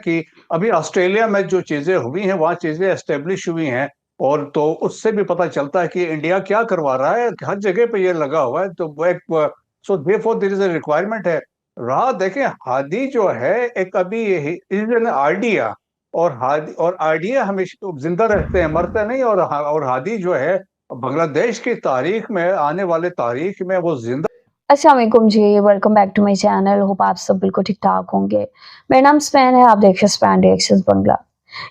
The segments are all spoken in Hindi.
कि अभी ऑस्ट्रेलिया में जो चीजें हुई हैं वहाँ चीजें एस्टेब्लिश हुई हैं, और तो उससे भी पता चलता है कि इंडिया क्या करवा रहा है, हर जगह पे ये लगा हुआ है। तो वो एक so therefore there is a requirement है। रहा देखें, हादी जो है एक अभी इज एन आइडिया, और हादी और आइडिया हमेशा जिंदा रहते हैं, मरते नहीं। और हादी जो है बांग्लादेश की तारीख में, आने वाले तारीख में वो जिंदा। अस्सलाम वालेकुम जी, welcome back to my channel. Hope आप सब बिल्कुल ठीक ठाक होंगे। मेरा नाम स्पैन है, आप देख रहे हैं स्पैन रिएक्शंस बंगला।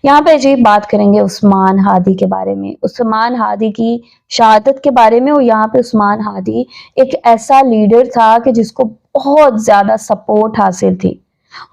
यहाँ पे जी बात करेंगे उस्मान हादी के बारे में, उस्मान हादी की शहादत के बारे में। और यहाँ पे उस्मान हादी एक ऐसा लीडर था कि जिसको बहुत ज्यादा सपोर्ट हासिल थी।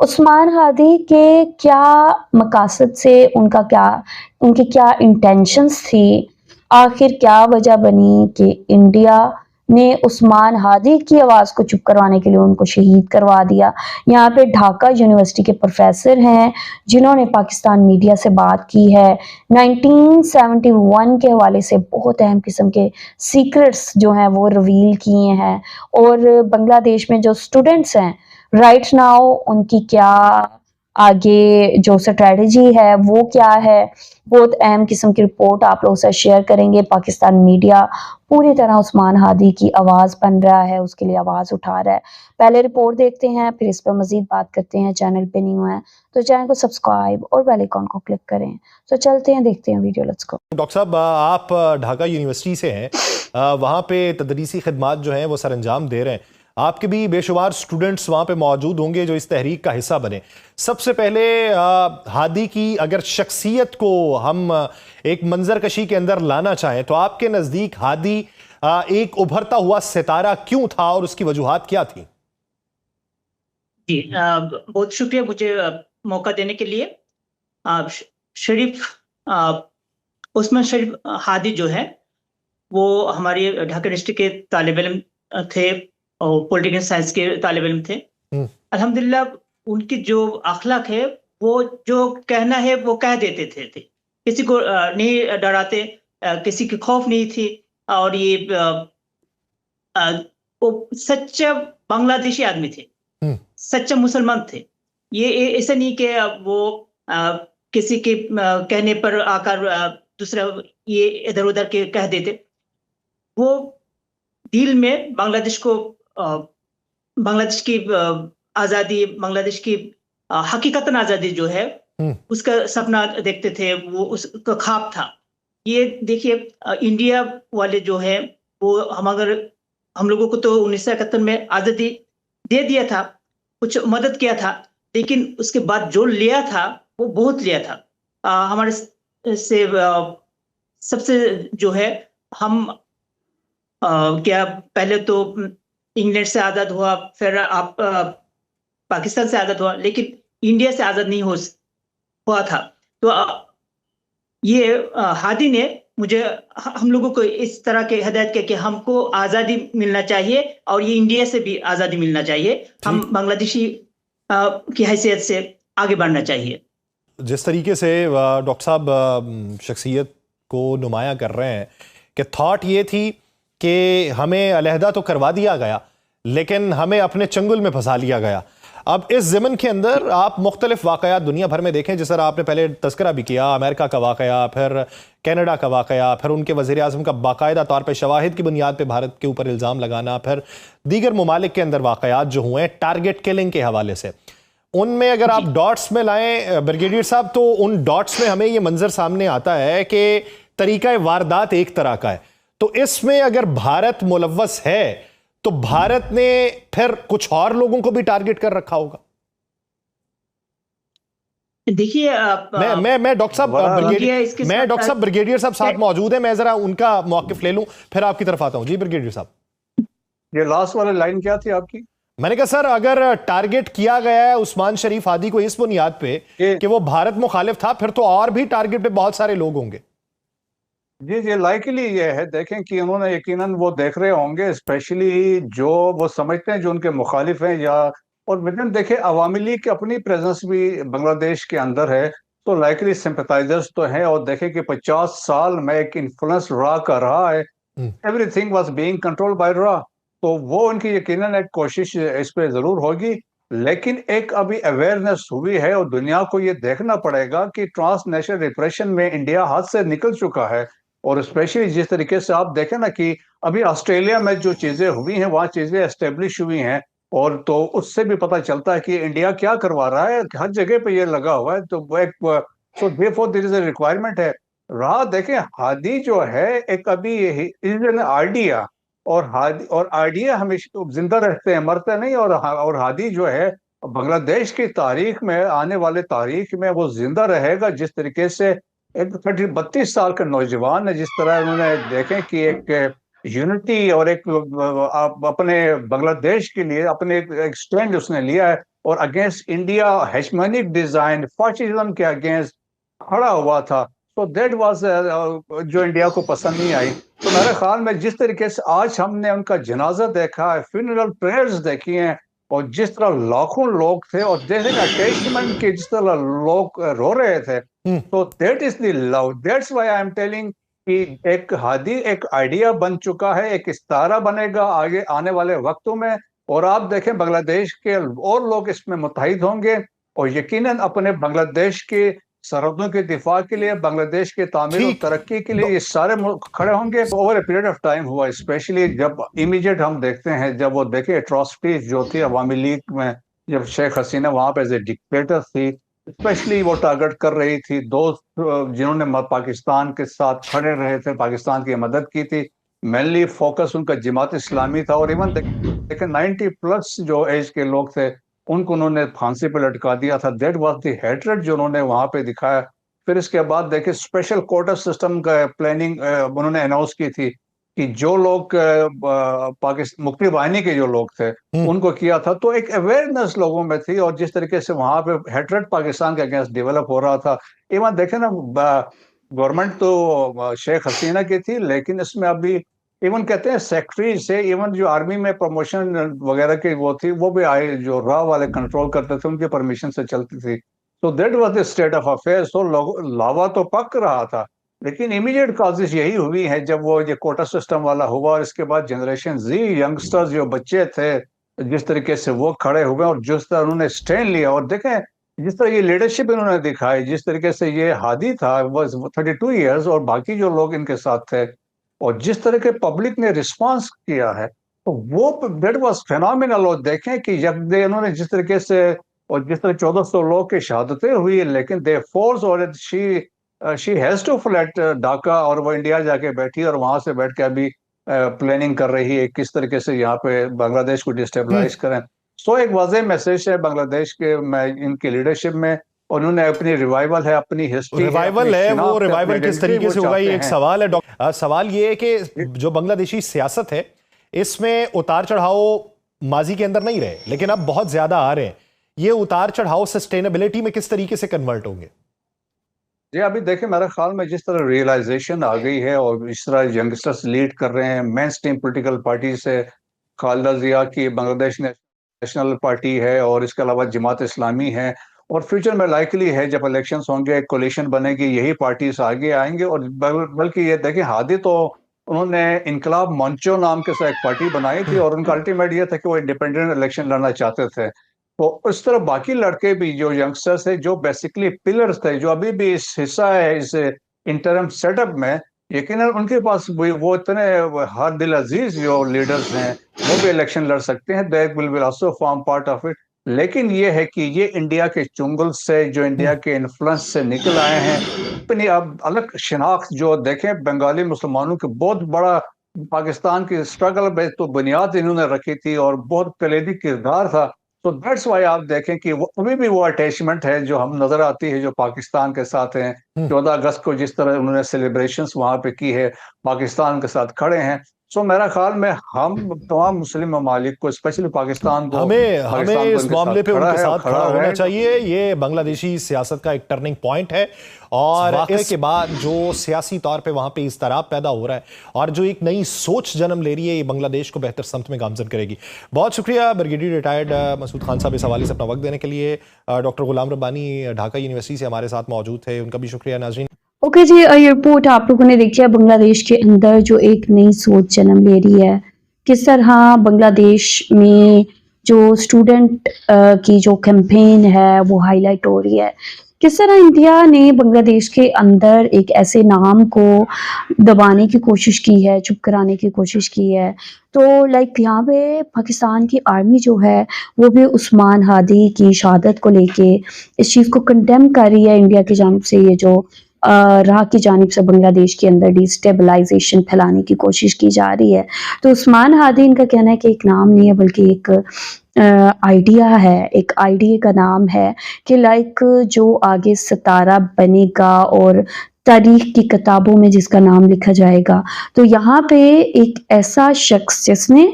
उस्मान हादी के क्या मकासद से, उनकी क्या इंटेंशंस थी, आखिर क्या वजह बनी कि इंडिया ने उस्मान हादी की आवाज को चुप करवाने के लिए उनको शहीद करवा दिया। यहाँ पे ढाका यूनिवर्सिटी के प्रोफेसर हैं जिन्होंने पाकिस्तान मीडिया से बात की है। 1971 के हवाले से बहुत अहम किस्म के सीक्रेट्स जो हैं वो रिवील किए हैं। और बांग्लादेश में जो स्टूडेंट्स हैं राइट नाउ, उनकी क्या आगे जो स्ट्रेटजी है वो क्या है, बहुत अहम किस्म की रिपोर्ट आप लोगों से शेयर करेंगे। पाकिस्तान मीडिया पूरी तरह उस्मान हादी की आवाज़ बन रहा है, उसके लिए आवाज़ उठा रहा है। पहले रिपोर्ट देखते हैं, फिर इस पर मजीद बात करते हैं। चैनल पे नहीं हुआ है तो चैनल को सब्सक्राइब और बेल आइकॉन को क्लिक करें। तो चलते हैं, देखते हैं वीडियो, लेट्स गो। डॉक्टर साहब, आप ढाका यूनिवर्सिटी से हैं, वहाँ पे तदरीसी खिदमात जो हैं वो सर अंजाम दे रहे हैं। आपके भी बेशुमार स्टूडेंट्स वहाँ पे मौजूद होंगे जो इस तहरीक का हिस्सा बने। सबसे पहले हादी की अगर शख्सियत को हम एक मंजर कशी के अंदर लाना चाहें तो आपके नज़दीक हादी एक उभरता हुआ सितारा क्यों था और उसकी वजूहात क्या थी? जी, बहुत शुक्रिया मुझे मौका देने के लिए। शरीफ उस्मान शरीफ हादी जो है वो हमारी ढाका यूनिवर्सिटी के तालिब इल्म थे और पॉलिटिकल साइंस के तालिब इल्म थे। अल्हम्दुलिल्लाह उनकी जो अखलाक है, वो जो कहना है वो कह देते थे। किसी को नहीं डराते, किसी की खौफ नहीं थी। और ये वो सच्चा बांग्लादेशी आदमी थे, सच्चा मुसलमान थे। ये ऐसा नहीं कि वो किसी के कहने पर आकर दूसरा ये इधर उधर के कह देते। वो दिल में बांग्लादेश को, बांग्लादेश की आज़ादी, बांग्लादेश की हकीकतन आज़ादी जो है उसका सपना देखते थे, वो उसका ख्वाब था। ये देखिए, इंडिया वाले जो है वो हम लोगों को तो 1971 में आज़ादी दे दिया था, कुछ मदद किया था, लेकिन उसके बाद जो लिया था वो बहुत लिया था। हमारे से सबसे जो है, हम क्या पहले तो इंग्लैंड से आज़ाद हुआ, फिर आप पाकिस्तान से आज़ाद हुआ, लेकिन इंडिया से आज़ाद नहीं हुआ था। तो ये हादी ने मुझे, हम लोगों को इस तरह के हिदायत किया कि हमको आज़ादी मिलना चाहिए और ये इंडिया से भी आज़ादी मिलना चाहिए। हम बांग्लादेशी की हैसियत से आगे बढ़ना चाहिए। जिस तरीके से डॉक्टर साहब शख्सियत को नुमाया कर रहे हैं कि थॉट ये थी कि हमें अलहदा तो करवा दिया गया लेकिन हमें अपने चंगुल में फंसा लिया गया। अब इस ज़मन के अंदर आप मुख्तलिफ वाक़यात दुनिया भर में देखें, जिस तरह आपने पहले तज़किरा भी किया, अमेरिका का वाक़या, फिर कनाडा का वाक़या, फिर उनके वज़ीर आज़म का बाकायदा तौर पर शवाहिद की बुनियाद पर भारत के ऊपर इल्ज़ाम लगाना, फिर दीगर ममालिक के अंदर वाक़यात जो हुए टारगेट किलिंग के हवाले से, उनमें अगर आप डॉट्स में लाएं ब्रिगेडियर साहब, तो उन डॉट्स में हमें ये मंजर सामने आता है कि तरीका वारदात एक तरह का है। तो इसमें अगर भारत मुलव्वस है तो भारत ने फिर कुछ और लोगों को भी टारगेट कर रखा होगा। देखिए, मैं डॉक्टर साहब ब्रिगेडियर साहब मौजूद है, मैं जरा उनका मौकिफ ले लूं फिर आपकी तरफ आता हूं। जी ब्रिगेडियर साहब, ये लास्ट वाली लाइन क्या थी आपकी? मैंने कहा सर, अगर टारगेट किया गया है उस्मान शरीफ हादी को इस बुनियाद पे कि वो भारत मुखालिफ था, फिर तो और भी टारगेट पे बहुत सारे लोग होंगे। जी जी, लाइकली ये है, देखें कि उन्होंने यकीनन वो देख रहे होंगे, स्पेशली जो वो समझते हैं जो उनके मुखालिफ हैं, या और विदन देखें अवामी लीग की अपनी प्रेजेंस भी बांग्लादेश के अंदर है, तो लाइकली सिंपथाइजर्स तो हैं। और देखें कि 50 साल में एक इन्फ्लुएंस रहा कर रहा है, everything was being controlled by रा, तो वो उनकी यकीनन एक कोशिश इस पे जरूर होगी। लेकिन एक अभी अवेयरनेस हुई है और दुनिया को ये देखना पड़ेगा कि ट्रांसनेशनल रिप्रेशन में इंडिया हाथ से निकल चुका है। और स्पेशली जिस तरीके से आप देखें ना कि अभी ऑस्ट्रेलिया में जो चीजें हुई हैं वहाँ चीजें एस्टेब्लिश हुई हैं, और तो उससे भी पता चलता है कि इंडिया क्या करवा रहा है, हर जगह पे ये लगा हुआ है। तो वो एक so therefore there is a requirement है। रहा देखें हादी जो है एक अभी इज एन आइडिया, और आइडिया हमेशा जिंदा रहते हैं, मरते नहीं। और हादी जो है बांग्लादेश की तारीख में, आने वाले तारीख में वो जिंदा रहेगा। जिस तरीके से एक 32 साल का नौजवान है, जिस तरह उन्होंने देखें कि एक यूनिटी और एक आप अपने बांग्लादेश के लिए अपने एक स्टैंड उसने लिया है, और against India hegemonic design fascism के अगेंस्ट खड़ा हुआ था। तो दैट वाज जो इंडिया को पसंद नहीं आई। तो मेरे ख्याल में जिस तरीके से आज हमने उनका जनाजा देखा है, फ्यूनरल प्रेयर्स देखी हैं, और जिस तरह लाखों लोग थे, और जैसे अटैचमेंट के जिस तरह लोग रो रहे थे, तो that is the love. That's why I am telling कि एक हादी एक आइडिया बन चुका है, एक इस्तारा बनेगा आगे आने वाले वक्तों में। और आप देखें बांग्लादेश के और लोग इसमें मुत्तहिद होंगे, और यकीनन अपने बांग्लादेश के सरहदों के दिफा के लिए, बांग्लादेश के तामीर और ठीक। तरक्की के लिए ये सारे मुल्क खड़े होंगे। Over a period of time हुआ, स्पेशली जब इमीडिएट हम देखते हैं, जब वो देखे एट्रोसिटीज जो थी अवामी लीग में, जब शेख हसीना वहां पे एज ए डिक्टेटर थी, स्पेशली वो टारगेट कर रही थी दोस्त जिन्होंने पाकिस्तान के साथ खड़े रहे थे, पाकिस्तान की मदद की थी। मेनली फोकस उनका जमात इस्लामी था, और इवन देखें 90 प्लस जो एज के लोग थे उनको उन्होंने फांसी पे लटका दिया था। दैट वाज द हेट्रेड जो उन्होंने वहां पे दिखाया। फिर इसके बाद देखें स्पेशल कोटा सिस्टम का प्लानिंग उन्होंने अनाउंस की थी कि जो लोग पाकिस्तान मुक्ति वाहिनी के जो लोग थे उनको किया था। तो एक अवेयरनेस लोगों में थी, और जिस तरीके से वहां पे हेट्रेड पाकिस्तान के अगेंस्ट डेवलप हो रहा था। इवन देखें ना गवर्नमेंट तो शेख हसीना की थी, लेकिन इसमें अभी इवन कहते हैं सेक्रेटरी से इवन जो आर्मी में प्रमोशन वगैरह की वो थी, वो भी आए जो रॉ वाले कंट्रोल करते थे उनके परमिशन से चलती थी। तो that was the state of affairs. तो लावा तो पक रहा था, लेकिन इमीडिएट काजेस यही हुई है जब वो ये कोटा सिस्टम वाला हुआ, और इसके बाद जनरेशन जी यंगस्टर्स जो बच्चे थे जिस तरीके से वो खड़े हुए, और जिस तरह उन्होंने स्टैंड लिया, और देखें जिस तरह ये लीडरशिप इन्होंने दिखाई, जिस तरीके से ये हादी था वाज 32 इयर्स और बाकी जो लोग इनके साथ थे, और जिस तरह के पब्लिक ने रिस्पांस किया है, तो वो दैट वाज फेनोमिनल। और देखें कि जब इन्होंने जिस तरीके से, और जिस तरह 1400 लोग की शहादतें हुई, लेकिन दे फोर्स और she has to flat Dhaka, और वो इंडिया जाके बैठी और वहां से बैठ के अभी प्लानिंग कर रही है किस तरीके से यहाँ पे बांग्लादेश को डिस्टेबलाइज करें। सो एक वाज़ेह मैसेज है बांग्लादेश के इनकी लीडरशिप में, और उन्होंने अपनी रिवाइवल है, अपनी हिस्ट्री रिवाइवल है, वो रिवाइवल किस तरीके से होगा ये एक सवाल है। सवाल ये है कि जो बांग्लादेशी सियासत है इसमें उतार चढ़ाव माजी के अंदर नहीं रहे, लेकिन अब बहुत ज्यादा आ रहे हैं। ये उतार चढ़ाव सस्टेनेबिलिटी में किस तरीके से कन्वर्ट होंगे? जी अभी देखें मेरे ख्याल में जिस तरह रियलाइजेशन आ गई है, और इस तरह यंगस्टर्स लीड कर रहे हैं, मेन स्ट्रीम पोलिटिकल पार्टी से खालिदा जिया की बांग्लादेश नेशनल पार्टी है, और इसके अलावा जमात इस्लामी है, और फ्यूचर में लाइकली है जब इलेक्शंस होंगे एक कोलिशन बनेगी, यही पार्टीज आगे आएंगे। और बल्कि ये देखें हादी तो उन्होंने इनकलाब मंचो नाम के साथ एक पार्टी बनाई थी, और उनका अल्टीमेट ये था कि वो इंडिपेंडेंट इलेक्शन लड़ना चाहते थे। तो उस तरह बाकी लड़के भी जो यंगस्टर्स थे, जो बेसिकली पिलर्स थे, जो अभी भी इस हिस्सा है इस इंटरम सेटअप में, यकीन उनके पास वो इतने हर दिल अजीज जो लीडर्स हैं वो भी इलेक्शन लड़ सकते हैं। They will also form part of it. लेकिन ये है कि ये इंडिया के चुंगल से, जो इंडिया के इन्फ्लुएंस से निकल आए हैं, अपनी अब अलग शिनाख्त जो देखें बंगाली मुसलमानों के बहुत बड़ा पाकिस्तान की स्ट्रगल में तो बुनियाद इन्होंने रखी थी, और बहुत कलीदी किरदार था। तो दैट्स वाई आप देखें कि वो अभी भी वो अटैचमेंट है जो हम नजर आती है जो पाकिस्तान के साथ है। 14 अगस्त को जिस तरह उन्होंने सेलिब्रेशंस वहां पे की है, पाकिस्तान के साथ खड़े हैं। सो मेरा ख्याल में हम तमाम मुस्लिम ममालिक को, स्पेशली पाकिस्तान को, हमें इस मामले पे उनके साथ खड़ा होना चाहिए। ये बांग्लादेशी सियासत का एक टर्निंग पॉइंट है, और इसके बाद जो सियासी तौर पे वहां पे इस तरह पैदा हो रहा है, और जो एक नई सोच जन्म ले रही है, ये बांग्लादेश को बेहतर समत में गामजन करेगी। बहुत शुक्रिया ब्रिगेडियर रिटायर्ड मसूद खान साहब इस हवाले से अपना वक्त देने के लिए। डॉक्टर गुलाम रब्बानी ढाका यूनिवर्सिटी से हमारे साथ मौजूद थे, उनका भी शुक्रिया। नाज़रीन, ओके जी, ये रिपोर्ट आप लोगों ने देखी है बांग्लादेश के अंदर जो एक नई सोच जन्म ले रही है, किस तरह बांग्लादेश में जो स्टूडेंट की जो कैंपेन है वो हाईलाइट हो रही है। किस तरह इंडिया ने बांग्लादेश के अंदर एक ऐसे नाम को दबाने की कोशिश की है, चुप कराने की कोशिश की है। तो लाइक यहाँ पे पाकिस्तान की आर्मी जो है वो भी उस्मान हादी की शहादत को लेके इस चीज़ को कंडेम कर रही है इंडिया की जानिब से। ये जो राह की जानिब से बांग्लादेश के अंदर डिस्टेबलाइजेशन फैलाने की कोशिश की जा रही है। तो उस्मान हादी इनका कहना है कि एक नाम नहीं है बल्कि एक आइडिया है, एक आइडिया का नाम है कि लाइक जो आगे सितारा बनेगा और तारीख की किताबों में जिसका नाम लिखा जाएगा। तो यहाँ पे एक ऐसा शख्स जिसने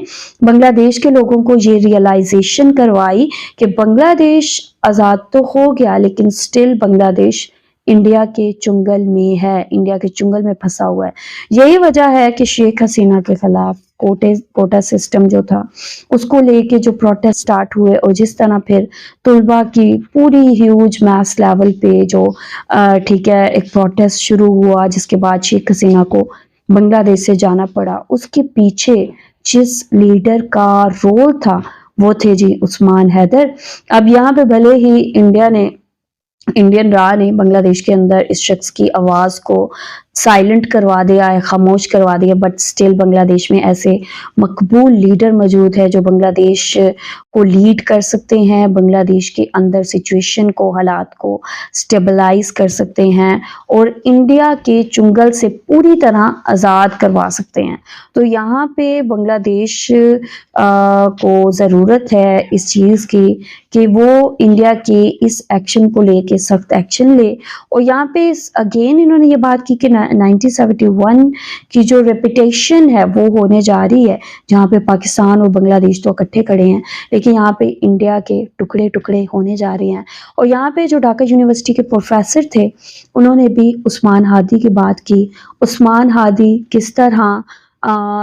बांग्लादेश के लोगों को ये रियलाइजेशन करवाई कि बांग्लादेश आज़ाद तो हो गया लेकिन स्टिल बांग्लादेश इंडिया के चुंगल में है, इंडिया के चुंगल में फंसा हुआ है। यही वजह है कि शेख हसीना के खिलाफ कोटा सिस्टम जो था उसको लेके जो प्रोटेस्ट स्टार्ट हुए और जिस तरह फिर तुलबा की पूरी ह्यूज मैस लेवल पे जो ठीक है एक प्रोटेस्ट शुरू हुआ, जिसके बाद शेख हसीना को बांग्लादेश से जाना पड़ा। उसके पीछे जिस लीडर का रोल था वो थे जी उस्मान हैदर। अब यहाँ पे भले ही इंडियन रॉ ने बांग्लादेश के अंदर इस शख्स की आवाज़ को साइलेंट करवा दिया है, खामोश करवा दिया, बट स्टिल बांग्लादेश में ऐसे मकबूल लीडर मौजूद है जो बांग्लादेश को लीड कर सकते हैं, बांग्लादेश के अंदर सिचुएशन को, हालात को स्टेबलाइज कर सकते हैं और इंडिया के चुंगल से पूरी तरह आज़ाद करवा सकते हैं। तो यहाँ पे बांग्लादेश को ज़रूरत है इस चीज़ की कि वो इंडिया के इस एक्शन को लेके सख्त एक्शन ले। और यहाँ पे अगेन इन्होंने ये बात की कि 1971 की जो रेपुटेशन है वो होने जा रही है, जहाँ पे पाकिस्तान और बांग्लादेश तो इकट्ठे खड़े हैं लेकिन यहाँ पे इंडिया के टुकड़े टुकड़े होने जा रहे हैं। और यहाँ पे जो ढाका यूनिवर्सिटी के प्रोफेसर थे उन्होंने भी उस्मान हादी की बात की। उस्मान हादी किस तरह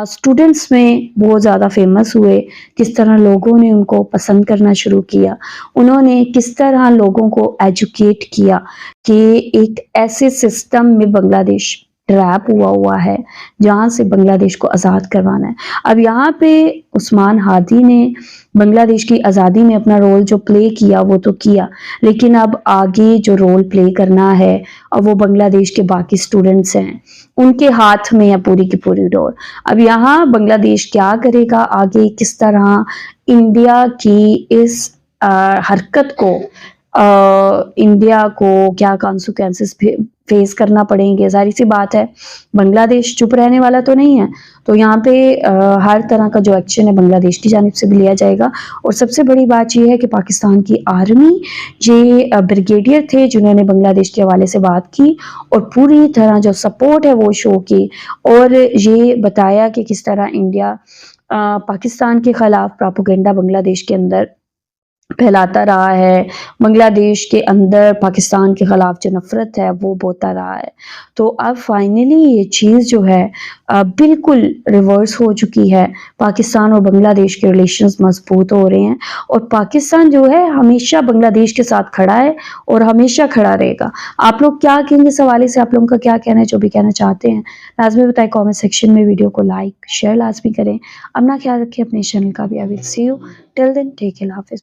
स्टूडेंट्स में बहुत ज़्यादा फेमस हुए, किस तरह लोगों ने उनको पसंद करना शुरू किया, उन्होंने किस तरह लोगों को एजुकेट किया कि एक ऐसे सिस्टम में बांग्लादेश ट्रैप हुआ है जहाँ से बांग्लादेश को आज़ाद करवाना है। अब यहाँ पे उस्मान हादी ने बांग्लादेश की आज़ादी में अपना रोल जो प्ले किया वो तो किया, लेकिन अब आगे जो रोल प्ले करना है अब वो बांग्लादेश के बाकी स्टूडेंट्स हैं, उनके हाथ में है पूरी की पूरी डोर। अब यहाँ बांग्लादेश क्या करेगा आगे, किस तरह इंडिया की इस हरकत को इंडिया को क्या कॉन्सिक्वेंसेस फेस करना पड़ेंगे। जाहिर सी बात है बांग्लादेश चुप रहने वाला तो नहीं है, तो यहाँ पे हर तरह का जो एक्शन है बांग्लादेश की जानिब से भी लिया जाएगा। और सबसे बड़ी बात यह है कि पाकिस्तान की आर्मी ये ब्रिगेडियर थे जिन्होंने बांग्लादेश के हवाले से बात की और पूरी तरह जो सपोर्ट है वो शो की और ये बताया कि किस तरह इंडिया पाकिस्तान के खिलाफ प्रोपेगेंडा बांग्लादेश के अंदर फैलाता रहा है, बांग्लादेश के अंदर पाकिस्तान के खिलाफ जो नफरत है वो बोता रहा है। तो अब फाइनली ये चीज़ जो है बिल्कुल रिवर्स हो चुकी है। पाकिस्तान और बांग्लादेश के रिलेशंस मजबूत हो रहे हैं और पाकिस्तान जो है हमेशा बांग्लादेश के साथ खड़ा है और हमेशा खड़ा रहेगा। आप लोग क्या कहेंगे इस हवाले से, आप लोगों का क्या कहना है, जो भी कहना चाहते हैं लाजमी बताएं कमेंट सेक्शन में। वीडियो को लाइक शेयर लाजमी करें। अपना ख्याल रखें, अपने चैनल का भी। I will see you till then, take care, हाफिज़।